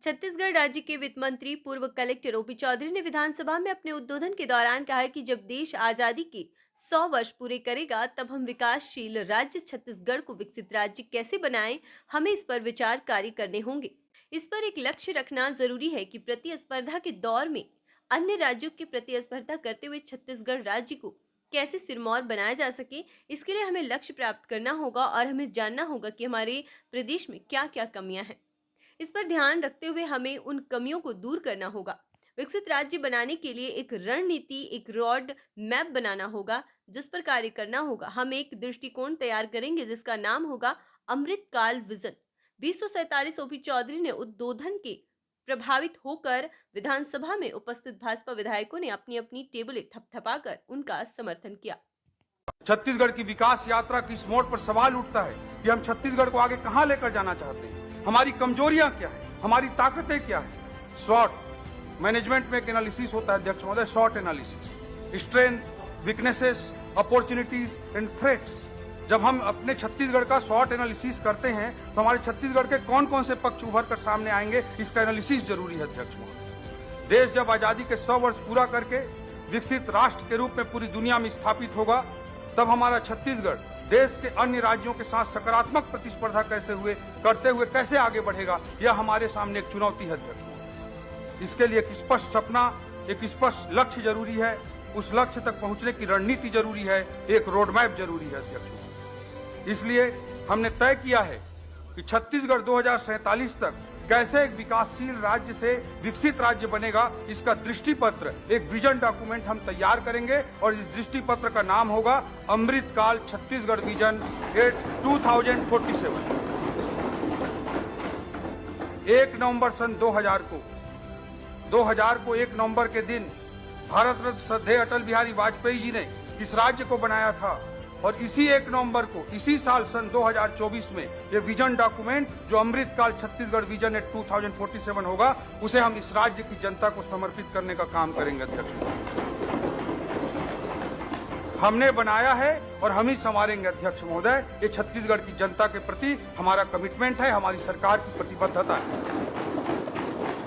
छत्तीसगढ़ राज्य के वित्त मंत्री पूर्व कलेक्टर ओपी चौधरी ने विधानसभा में अपने उद्बोधन के दौरान कहा कि जब देश आजादी के 100 वर्ष पूरे करेगा तब हम विकासशील राज्य छत्तीसगढ़ को विकसित राज्य कैसे बनाएं, हमें इस पर विचार कार्य करने होंगे। इस पर एक लक्ष्य रखना जरूरी है कि प्रतिस्पर्धा के दौर में अन्य राज्यों की प्रतिस्पर्धा करते हुए छत्तीसगढ़ राज्य को कैसे सिरमौर बनाया जा सके। इसके लिए हमें लक्ष्य प्राप्त करना होगा और हमें जानना होगा कि हमारे प्रदेश में क्या क्या कमियां हैं। इस पर ध्यान रखते हुए हमें उन कमियों को दूर करना होगा। विकसित राज्य बनाने के लिए एक रणनीति, एक रोड मैप बनाना होगा जिस पर कार्य करना होगा। हम एक दृष्टिकोण तैयार करेंगे जिसका नाम होगा अमृतकाल विजन 2047। ओपी चौधरी ने उद्बोधन के प्रभावित होकर विधानसभा में उपस्थित भाजपा विधायकों ने अपनी अपनी टेबलें थपथपाकर उनका समर्थन किया। छत्तीसगढ़ की विकास यात्रा की इस मोड़ पर सवाल उठता है कि हम छत्तीसगढ़ को आगे कहां लेकर जाना चाहते हैं, हमारी कमजोरियां क्या है, हमारी ताकतें क्या है। शॉर्ट मैनेजमेंट में एक एनालिसिस होता है अध्यक्ष महोदय, short analysis, strength, weaknesses, opportunities and threats. जब हम अपने छत्तीसगढ़ का शॉर्ट एनालिसिस करते हैं तो हमारे छत्तीसगढ़ के कौन कौन से पक्ष उभर कर सामने आएंगे, इसका एनालिसिस जरूरी है अध्यक्ष महोदय। देश जब आजादी के 100 वर्ष पूरा करके विकसित राष्ट्र के रूप में पूरी दुनिया में स्थापित होगा, तब हमारा छत्तीसगढ़ देश के अन्य राज्यों के साथ सकारात्मक प्रतिस्पर्धा करते हुए कैसे आगे बढ़ेगा, यह हमारे सामने एक चुनौती है अध्यक्ष। इसके लिए एक स्पष्ट सपना, एक स्पष्ट लक्ष्य जरूरी है, उस लक्ष्य तक पहुंचने की रणनीति जरूरी है, एक रोडमैप जरूरी है अध्यक्ष। इसलिए हमने तय किया है कि छत्तीसगढ़ 2047 तक कैसे एक विकासशील राज्य से विकसित राज्य बनेगा, इसका दृष्टिपत्र, एक विजन डॉक्यूमेंट हम तैयार करेंगे और इस दृष्टिपत्र का नाम होगा अमृतकाल छत्तीसगढ़ विजन 2047। 1 नवंबर सन 2000 को 1 नवंबर के दिन भारत रत्न श्रद्धेय अटल बिहारी वाजपेयी जी ने इस राज्य को बनाया था और इसी 1 नवंबर को इसी साल सन 2024 में ये विजन डॉक्यूमेंट जो अमृतकाल छत्तीसगढ़ विजन 2047 होगा, उसे हम इस राज्य की जनता को समर्पित करने का काम करेंगे अध्यक्ष। हमने बनाया है और हम ही संवारेंगे अध्यक्ष महोदय। ये छत्तीसगढ़ की जनता के प्रति हमारा कमिटमेंट है, हमारी सरकार की प्रतिबद्धता है।